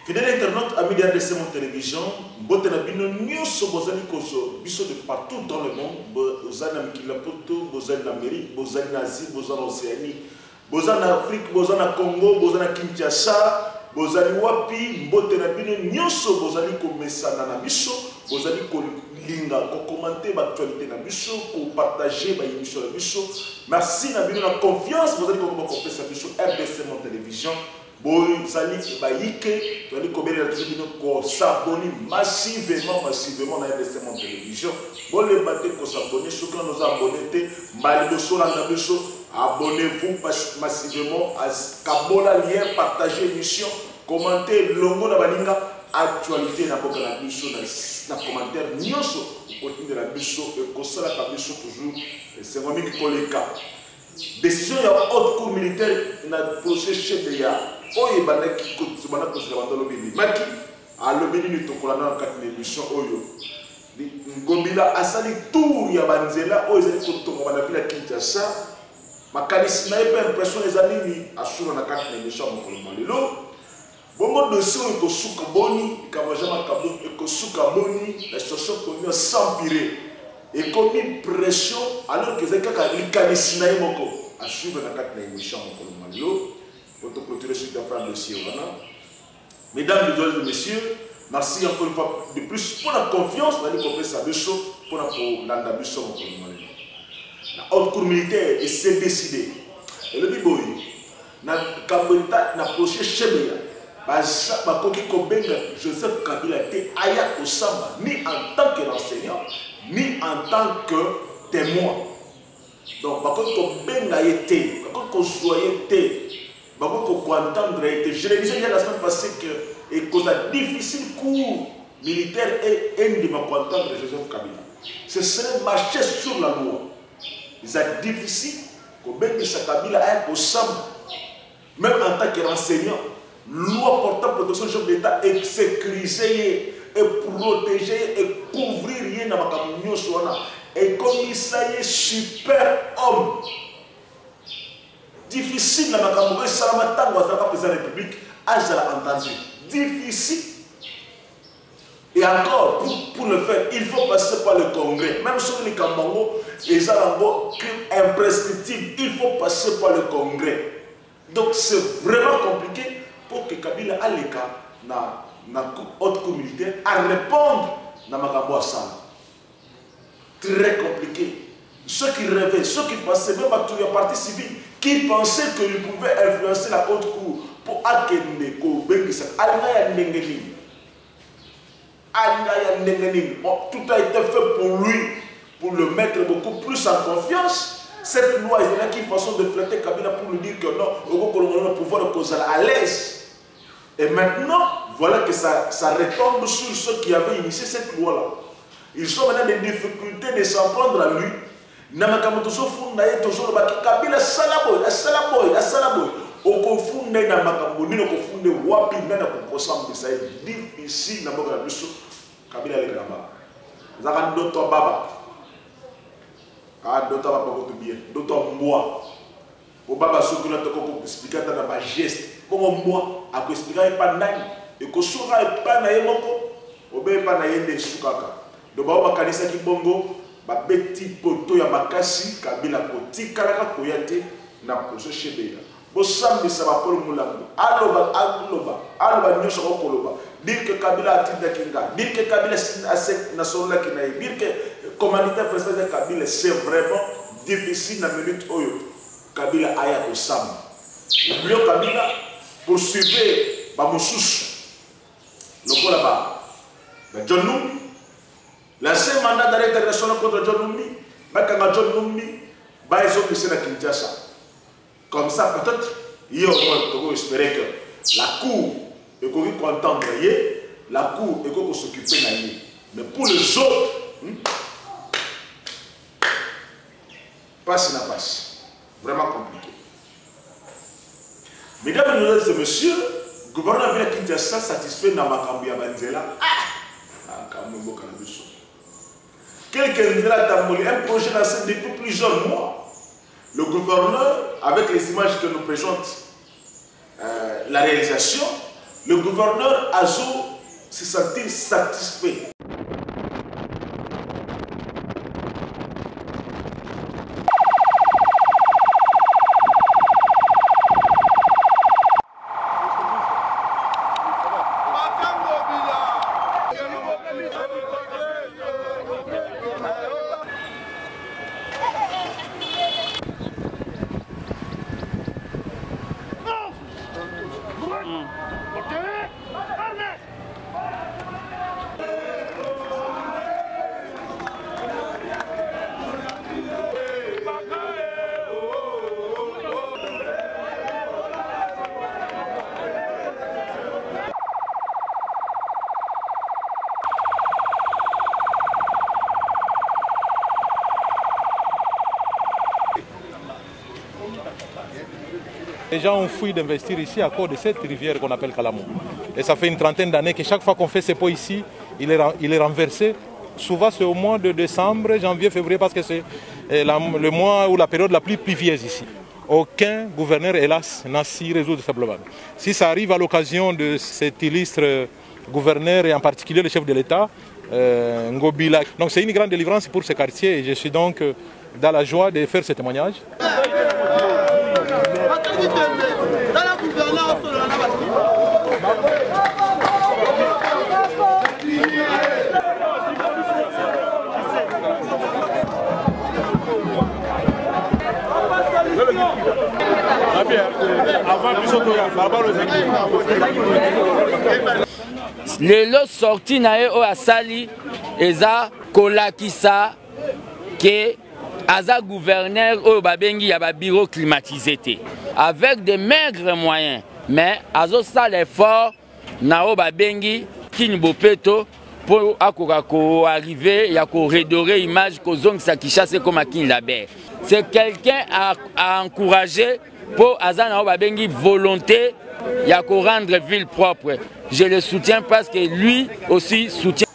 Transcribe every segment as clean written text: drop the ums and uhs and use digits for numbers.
Fidèle internaute, amis de RDC Mon Télévision, Botena Bino, Nyonso Bozali Koso, Biso de partout dans le monde, Bozali Mikilapoto, Bozali l'Amérique, Bozali l'Asie, Bozali l'Océanie, Bozali l'Afrique, Bozali le Congo, Bozali Kinshasa, Bozali Wapi, Botena Bino, Nyonso Bozali Komesana na Biso, Bozali Kolinga, ko commenter l'actualité na Biso, ko partager ba émission na Biso. Merci na Bino la confiance, Bozali ko compter sa Biso RDC Mon Télévision. Bozali baïke, tu as dit qu'on s'abonne massivement dans RDC Mon Télévision. Bon les bateaux qu'on s'abonne, ceux qui nous abonnés, abonnez-vous massivement à Kabola lien, partagez l'émission, commentez longo na balinga, actualité na boka la biso na commentaire nyonso, continue de la biso et qu'on s'ala la biso toujours, c'est moi qui koleka. Décision de la haute cour militaire na procès chef de ya. Oye banaki ko subana ko sala bandolo bini maki a lobini ni tokola na kati na émission oyo ngombila asali tour ya banzela oyo ezali ko tonga bana vila Kinshasa makanisi na ebe impression ezali ni asura na kati na émission mokolo malelo bongo dossier ko suka boni kamajama kabo ko suka boni la situation ko s'empirer et commis pression alors que zaka likanisi na moko asura na kati na émission mokolo malelo. Pour clôturer ce dossier. Mesdames, mesdemoiselles et messieurs, merci encore une fois de plus pour la confiance pour la haute cour militaire et c'est décidé. Et le biboy, na procès Chebeya, Joseph Kabila était Aya Osama, ni en tant que enseignant, ni en tant que témoin. Donc, je le disais la semaine passée que et cause la difficile cours militaire et un de ma entendre Joseph Kabila. Ce serait marcher sur la loi. C'est difficile que Ben Kabila ait au Sam, même en tant que renseignant, loi portant protection du chef d'État et sécuriser et protéger et couvrir rien dans ma communion et comme il s'agit super homme. Difficile dans ma campagne, Salama Tango, à président de la République, Azala entendu. Difficile. Et encore, pour le faire, il faut passer par le Congrès. Même sur les Kambango, les Alambo, crime imprescriptible, il faut passer par le Congrès. Donc c'est vraiment compliqué pour que Kabila ait le cas dans la haute cour militaire à répondre dans ma campagne. Très compliqué. Ceux qui rêvaient, ceux qui passaient, même à tous les partis civils, qui pensaient qu'ils pouvaient influencer la haute cour pour Akende, tout a été fait pour lui, pour le mettre beaucoup plus en confiance. Cette loi, il y en a qui façon de flatter Kabila pour lui dire que non, on a le pouvoir de causer à l'aise. Et maintenant, voilà que ça retombe sur ceux qui avaient initié cette loi-là. Ils ont maintenant des difficultés de s'en prendre à lui. Namakamoto funda yeto zolo baki Kabila salaboy okofunda na makambo nino kofunde wapi ndana kokosa mbisa difficile na mboka na biso Kabila le gramba zaka ndoto baba ndoto baba ko bien ndoto mboa o baba sokuna to ko expliquer na ba geste bongo mboa ako expliquer pa ndani e ko soka pa na yemoko obe pa na yende sukaka do ba kanisa ki bongo ba beti poto ya makasi Kabila koti kalaka koyate na projet Chebeya bo samedi ça va pour mulambo aloba nyosho okoloba dire que Kabila atinda kinga dire que Kabila asek na sola kinayi dire que commanditaire principal de Kabila c'est vraiment difficile na minute oyo Kabila aya osam oublions Kabila poursuivre ba mususu lokola ba John Numbi. L'ancien mandat d'arrêt international contre John Numbi, John Numbi, ils ont laissé la Kinshasa. Comme ça, peut-être, il y a au moins espérer que la Cour est contente, la Cour est s'occuper de. Mais pour les autres, passe n'a passe. Vraiment compliqué. Mesdames, mesdemoiselles et messieurs, le gouvernement de Kinshasa satisfait dans ma cambia Banzela. Un projet lancé depuis plusieurs mois. Le gouverneur, avec les images que nous présente la réalisation, le gouverneur Azo se sentit satisfait. Les gens ont fui d'investir ici à cause de cette rivière qu'on appelle Kalamou. Et ça fait une trentaine d'années que chaque fois qu'on fait ces pots ici, il est renversé. Souvent c'est au mois de décembre, janvier, février, parce que c'est le mois ou la période la plus pluvieuse ici. Aucun gouverneur, hélas, n'a su résoudre ce problème. Si ça arrive à l'occasion de cet illustre gouverneur et en particulier le chef de l'État, Ngobila. Donc c'est une grande délivrance pour ce quartier et je suis donc dans la joie de faire ce témoignage. Lelo sorti na ye o asali eza kolakisa ke aza gouverneur o babengi ya ba bureau climatisé te avec de maigres moyens mais azo sa l'effort na o babengi Kini Bopeto pour akoka ko arriver ya ko redorer image ko zongisa Kinshasa comme Kini Laber. C'est quelqu'un à encourager pour Azana Obabengi volonté il y a qu'à rendre ville propre. Je le soutiens parce que lui aussi soutient.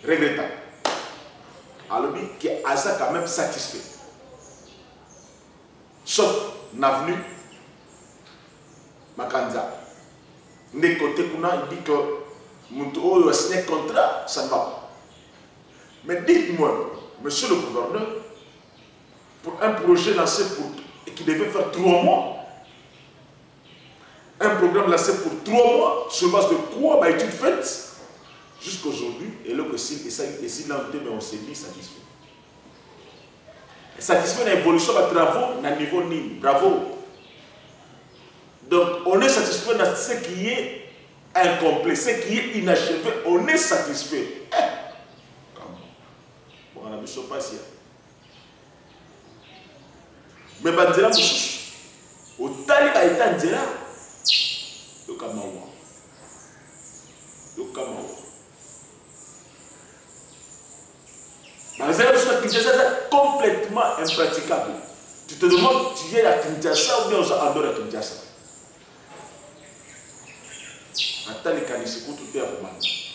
Regrettable. Alors que Aza quand même satisfait. Sauf l'avenue Makanza. Des côtés qu'on a dit que Moutou a signé contrat, ça ne va pas. Mais dites-moi, monsieur le gouverneur, pour un projet lancé qui devait faire 3 mois, un programme lancé pour 3 mois, sur base de quoi bah, études faites, jusqu'à aujourd'hui, et là que si l'entrée, mais on s'est dit satisfait. Satisfait de l'évolution de travaux à niveau ni. Bravo. Donc on est satisfait de ce qui est incomplet, ce qui est inachevé, on est satisfait. Bon, on a mis pas ici. Mais Banzela Moussous, au Taliban est Banzela, le Kamawa. Le Kamawa. Banzela Moussous à Kinshasa est complètement impraticable. Tu te demandes, tu es à Kinshasa ou bien en dehors de Kinshasa. Attends les canisiers, tout est à Roumanie.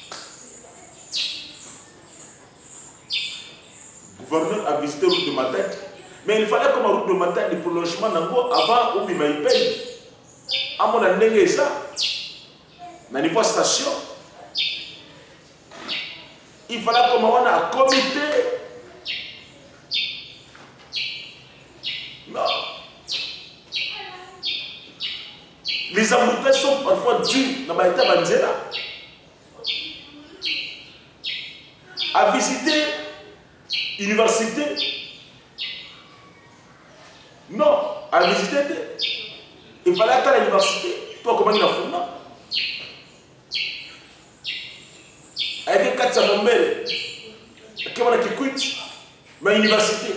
Le gouverneur a visité route de Matadi. Mais il fallait comme route de Matadi le prolongement avant Oubima il paye. À mon année, ça. Dans niveau station. Il fallait comme on a un comité. Non. Les embouteillages sont parfois dus dans Baïta Banzela. À visiter l'université. Non, à visiter. Il fallait aller à l'université. Toi, comment il a fait? Non. Avec 400 nombres, comment il a quitté? Mais l'université.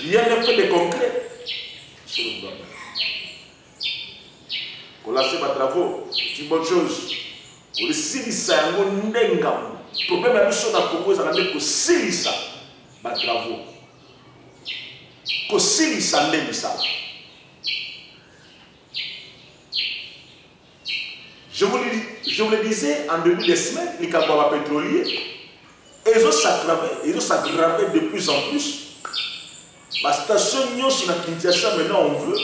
Rien n'est fait de concret. C'est le problème. Pour lancer ma travaux, c'est une bonne chose. Pour le Silissa, le problème est que nous Congo, c'est que Silissa, ma travaux. Que Silissa, ça. Je vous le disais en début de semaine, les Kababa pétroliers, ils ont s'aggravé de plus en plus. La station Nyon sur la Kinshasa, maintenant on veut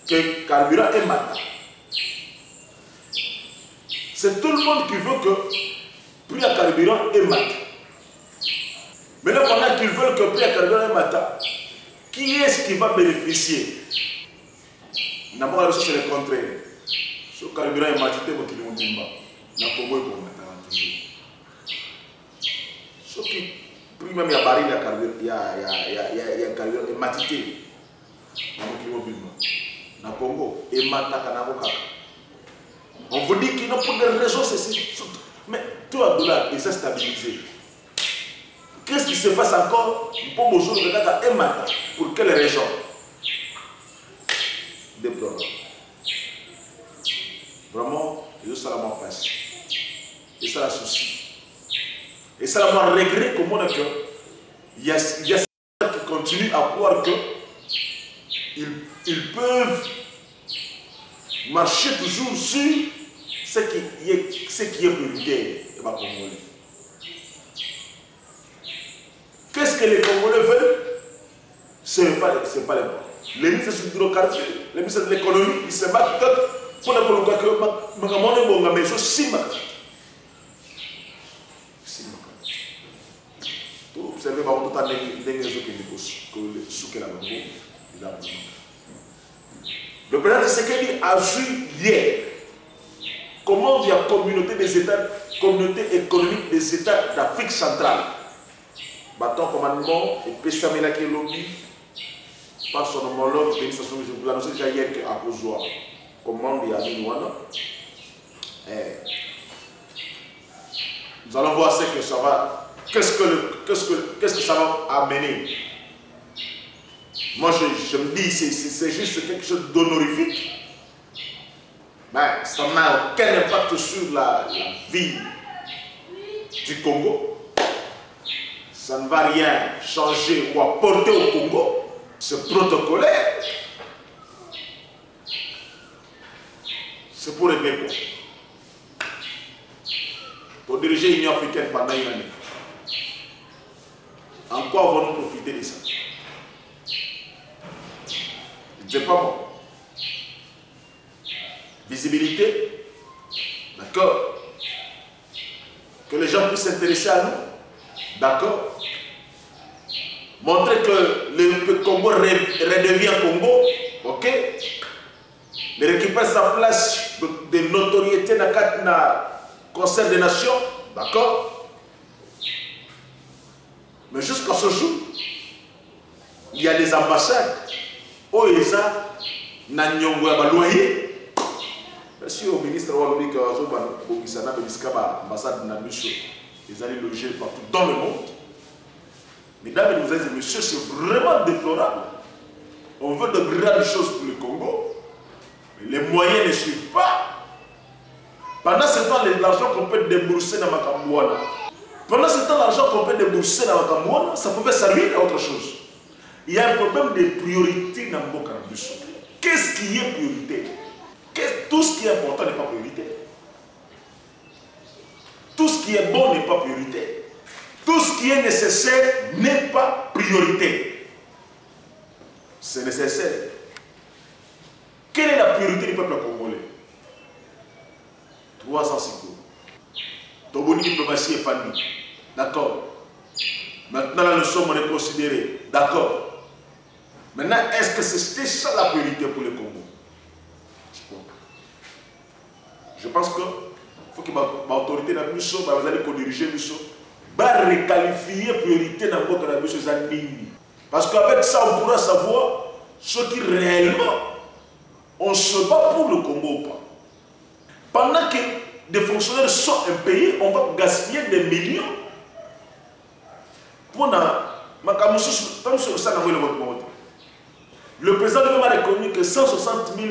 que carburant est matin. C'est tout le monde qui veut que le prix à carburant est matin. Maintenant, pendant qu'ils veulent que le prix à carburant est matin, qui est-ce qui va bénéficier? D'abord, c'est le contraire. Ce carburant est matin, c'est qui l'ont dit. La Congo est pour matin toujours. Ce qui, puis même il y a baril, il y a carburant est matin. Na Congo et Matakanavoka. On vous dit qu'il n'a pas de raison, mais tout à dollar est stabilisé. Qu'est-ce qui se passe encore pour bonjour de Data et Mata? Pour quelle raison? Déplorable. Vraiment, je ça la passe. Et ça la souci. Et ça la regret comment on a que il y a ceux qui continuent à croire que ils peuvent marcher toujours sur ce qui est prioritaire. Qu'est-ce que les Congolais veulent? Ce n'est pas les bons. Les ministres de l'hydrocarbure, les ministres de l'économie, ils se battent pour que les maison Sima. Vous observez, tout le temps, le président Tshisekedi a vu hier comment il y a communauté économique des États d'Afrique centrale. Bâton commandement et Pessamela qui est lobby par son homologue, je vous l'annonce déjà hier qu'à Kozoa, commande il y a Minouana. Nous allons voir ce que ça va, qu'est-ce que ça va amener. Moi, je me dis, c'est juste quelque chose d'honorifique. Mais ça n'a aucun impact sur la vie du Congo. Ça ne va rien changer ou apporter au Congo. C'est protocolaire. C'est pour régler quoi? Pour diriger l'Union africaine pendant une année. En quoi vont-nous profiter de ça? Je ne sais pas moi. Visibilité, d'accord. Que les gens puissent s'intéresser à nous, d'accord. Montrer que le Congo redevient Congo, ok. Il récupère sa place de notoriété dans le Conseil des Nations, d'accord. Mais jusqu'à ce jour, il y a des ambassades. Oeza, Nanyongo ya loyer. Merci au ministre Walobi qui a l'ambassade de Namusho. Ils allaient loger partout dans le monde. Mesdames et messieurs, c'est vraiment déplorable. On veut de grandes choses pour le Congo, mais les moyens ne suivent pas. Pendant ce temps, l'argent qu'on peut débourser dans Makambouana, ça pouvait servir à autre chose. Il y a un problème de priorité dans le Mokanabuso. Qu'est-ce qui est priorité? Tout ce qui est important n'est pas priorité. Tout ce qui est bon n'est pas priorité. Tout ce qui est nécessaire n'est pas priorité. C'est nécessaire. Quelle est la priorité du peuple congolais? 300 secours. Toboni diplomatie est famille. D'accord. Maintenant, la leçon, on est considéré. D'accord. Maintenant, est-ce que c'était ça la priorité pour le Congo? Je pense qu'il faut que l'autorité dans Misso, vous allez co-diriger Misso, va requalifier priorité dans votre Misso. Parce qu'avec ça, on pourra savoir ce qui réellement on se bat pour le Congo ou pas. Pendant que des fonctionnaires sont impayés, on va gaspiller des millions pour le président a reconnu que 160 000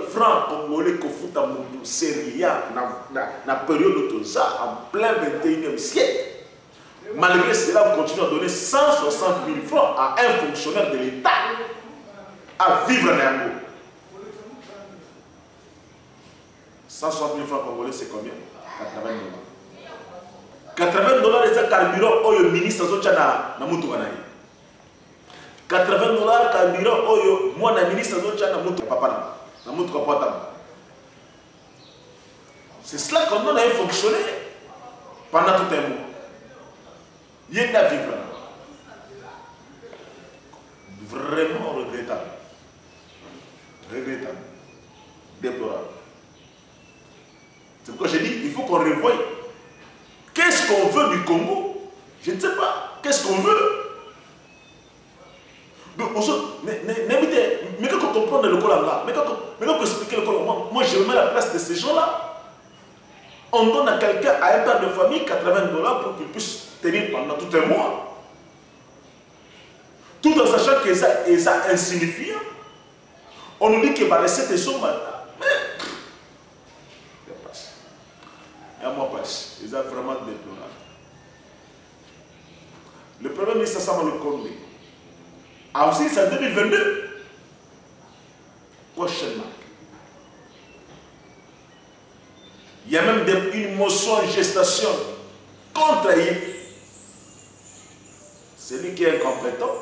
francs congolais que fout à Moundou, c'est rien dans la période de ça, en plein 21e siècle. Malgré cela, on continue à donner 160 000 francs à un fonctionnaire de l'État à vivre en Angola. 160 000 francs congolais, c'est combien? 80 $. 80 $, c'est un carburant où le ministre a 80 $, carburant où moi, le ministre de papa, c'est cela qu'on a fonctionné pendant tout un mois. Il y a une vivre là. Vraiment regrettable. Regrettable. Déplorable. C'est pourquoi j'ai dit, il faut qu'on revoie. Qu'est-ce qu'on veut du Congo? Je ne sais pas. Qu'est-ce qu'on veut? Mais quand on comprend le Colanga, mais quand on explique le Colanga, moi je me mets à la place de ces gens-là. On donne à quelqu'un, à un père de famille, $80 pour qu'il puisse tenir pendant tout un mois. Tout en sachant que ça est insignifiant. On nous dit que les recettes sont maintenant. Mais il y a moi passe. Ils ont vraiment déplorable. Le premier ministre Samuel Konde a aussi c'est en 2022. Prochainement. Il y a même une motion en gestation contre lui. Celui qui est incompétent.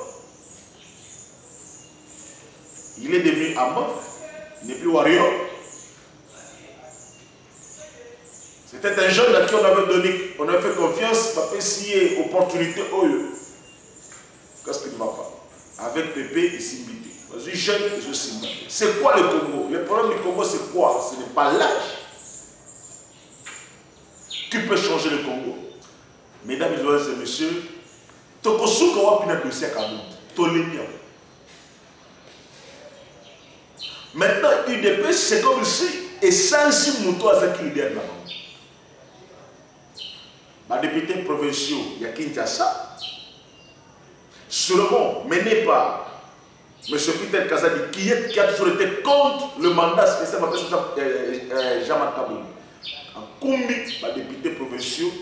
Il est devenu amorphe. Il n'est plus warrior. C'était un jeune à qui on avait donné, on avait fait confiance, pour essayer opportunité. Qu'est-ce qui ne va pas? Avec Pépé et Simbité. Parce que jeune, je suis Simbité. C'est quoi le Congo? Le problème du Congo, c'est quoi? Ce n'est pas l'âge qui peut changer le Congo. Mesdames et messieurs, Tokosuka Wapina dossier Kabout. Tolémia. Maintenant, UDP, c'est comme si, et sans si Mouto Azaki l'idée là. Les députés provinciaux, il y a Kinshasa. Seulement, mené par M. Peter Kazadi, qui a toujours été contre le mandat spécial de Jean-Marc Kaboul. En combi, les députés provinciaux,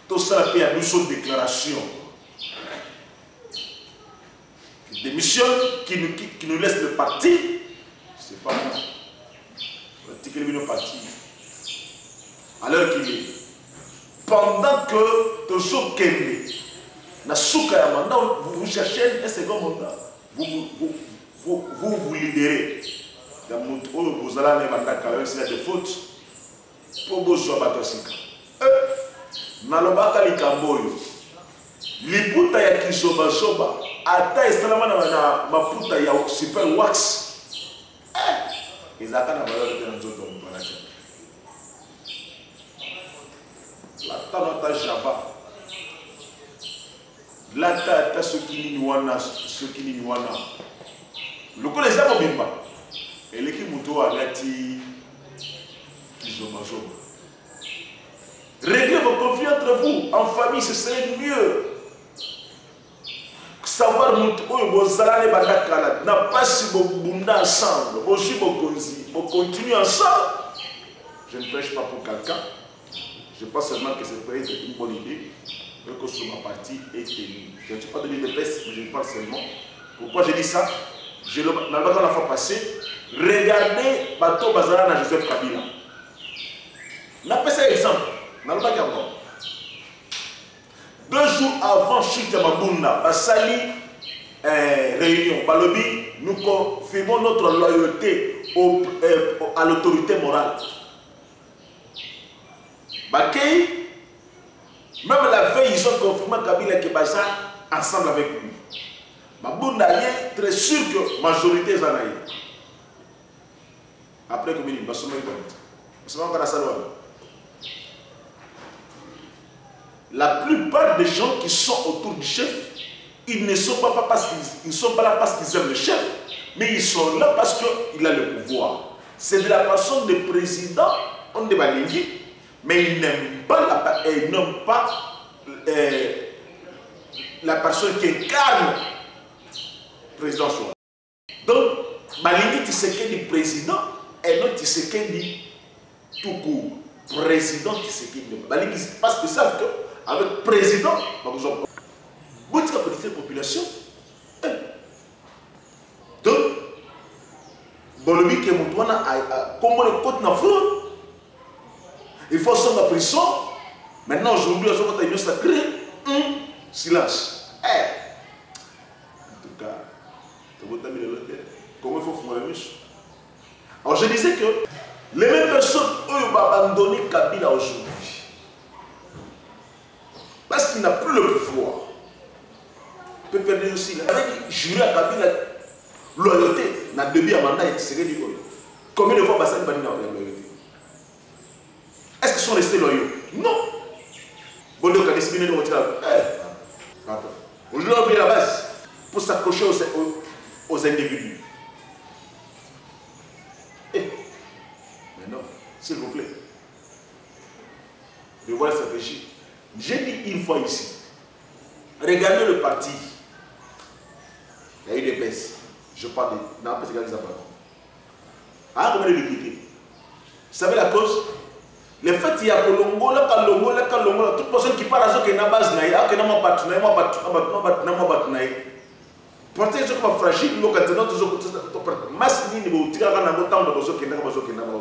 tout ça a fait à une déclaration. Qui démissionne, qui nous laisse le parti. C'est pas moi. Le parti qui est le parti. À l'heure qu'il est. Pendant que Tozo Kende, vous cherchez un second mandat. Vous libérez. Vous allez même s'il y a des fautes. Pour vous jouer à Batosika. Nalobaka Likamboyo. Liputa ya Kisoba Soba. Ata Estalama na Maputa ya Super Wax. Ils attendent la valeur de notre autres. La Tanata Java. La Tata Sokini Nwana. Le coup les a Bimba. Et l'équipe Mouto a lati Kizoma Soba. Réglez vos conflits entre vous. En famille, ce serait mieux. Savoir vos alales Badakala n'a pas si vous bunda ensemble. Vous continuez ensemble. Je ne prêche pas pour quelqu'un. Je pense seulement que c'est peut-être une bonne idée. Que sur ma partie est tenue. Je ne suis pas de l'idée de presse, mais je parle seulement. Pourquoi je dis ça? Je l'ai la fois passée. Regardez Bato Bazara na Joseph Kabila. N'a pas ça exemple. 2 jours avant Chita Mabunda, Basali réunion, Balobi, nous confirmons notre loyauté à l'autorité morale. Bakei, même la veille, ils ont confirmé Kabila et Baza ensemble avec lui. Mabunda est très sûr que la majorité est en Aïe. Après, comme il dit, la plupart des gens qui sont autour du chef, ils ne sont pas parce qu'ils sont pas là parce qu'ils aiment le chef, mais ils sont là parce qu'il a le pouvoir. C'est de la façon de président, on ne va pas dire, mais ils n'aiment pas la personne qui incarne le président. Donc, Malingi Tshisekedi président et non Tshisekedi tout court. Président Tshisekedi. Parce qu'ils savent que avec président, vous avez beaucoup de population. Donc, Bolobi qui est mon toit, comme le côte n'a fraude, il faut sortir de la prison. Maintenant, aujourd'hui, on a une sacrée silence. En tout cas, Comment il faut faire la mission? Alors je disais que les mêmes personnes ont abandonné Kabila aujourd'hui. Parce qu'il n'a plus le pouvoir. Il peut perdre aussi. Avec jurer à Kabila loyauté, n'a début à mandat et c'est du loyauté. Combien de fois Bassani Bani n'a pas loyauté? Est-ce qu'ils sont restés loyaux? Non. Bon, donc, on a décidé de retirer. Attends. Aujourd'hui, on a oublié la base pour s'accrocher aux individus. Mais non, s'il vous plaît. De voir la stratégie. J'ai dit une fois ici, regardez le parti. Il y a eu des baisses. Je parle de... Non, parce que c'est pas. Ah, comment les députés? Vous savez la cause? Le fait qu'il y a Kolongo, toute personne qui parle à ce qui est na base naïe, qui n'a pas battu naïe, portez ce comme fragile, nous quand nous toujours masse ni niveau tira kana ngota ndo bozo kenda bozo kenda ba.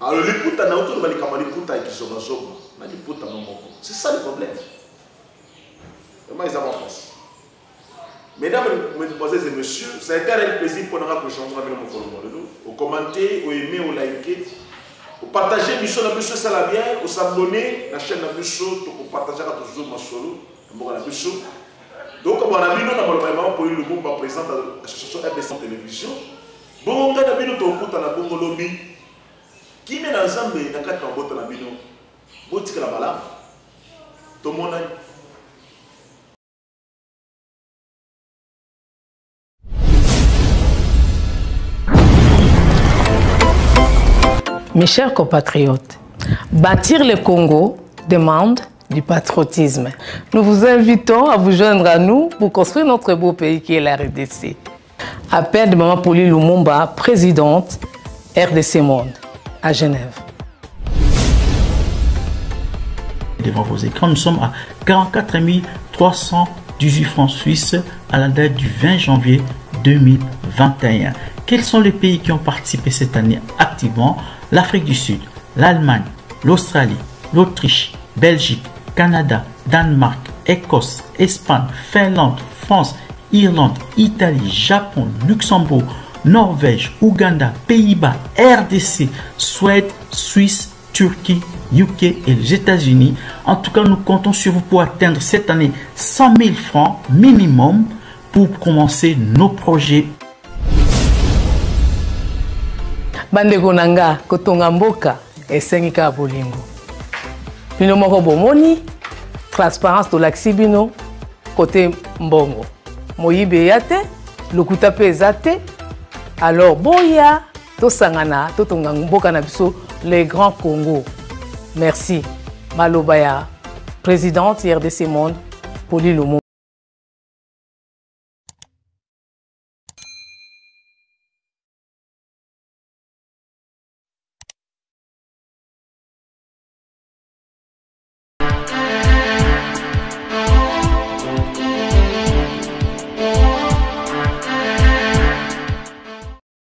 Alors les puta na autour bali kama les puta qui sont bazo, na les puta non moko. C'est ça le problème. Comment ils avancent face? Mesdames, mesdemoiselles et messieurs, ça a été un plaisir pour nous que changeons avec mon forum. Au commenter, au aimer, au liker. Vous partagez Misso la Misso ça la bien, vous s'abonner la chaîne la Misso, vous partagez toujours ma solo, la Misso. Donc comme on a mis nous dans le vraiment pour le groupe présent à l'association RDC Télévision. Bon on a mis nous ton coup à la bongo lobby. Qui met dans Zambé dans quatre en botte la bino. Botique la malade. Tout le monde a. Mes chers compatriotes, bâtir le Congo demande du patriotisme. Nous vous invitons à vous joindre à nous pour construire notre beau pays qui est la RDC. Appel de Maman Pauline Lumumba, présidente RDC Monde, à Genève. Devant vos écrans, nous sommes à 44 318 francs suisses à la date du 20 janvier 2021. Quels sont les pays qui ont participé cette année activement? L'Afrique du Sud, l'Allemagne, l'Australie, l'Autriche, Belgique, Canada, Danemark, Écosse, Espagne, Finlande, France, Irlande, Italie, Japon, Luxembourg, Norvège, Ouganda, Pays-Bas, RDC, Suède, Suisse, Turquie, UK et les États-Unis. En tout cas, nous comptons sur vous pour atteindre cette année 100 000 francs minimum pour commencer nos projets. Bandeko nanga kotonga mboka esengika bolingo. Bino moko bomoni transparence to laksi bino côté mbongo. Moyibe yate, lokuta pe ezate. Alors boya to sangana to tonga mboka na biso les grands Congo. Merci. Malobaya, présidente RDC Monde, Pauline Lumumba.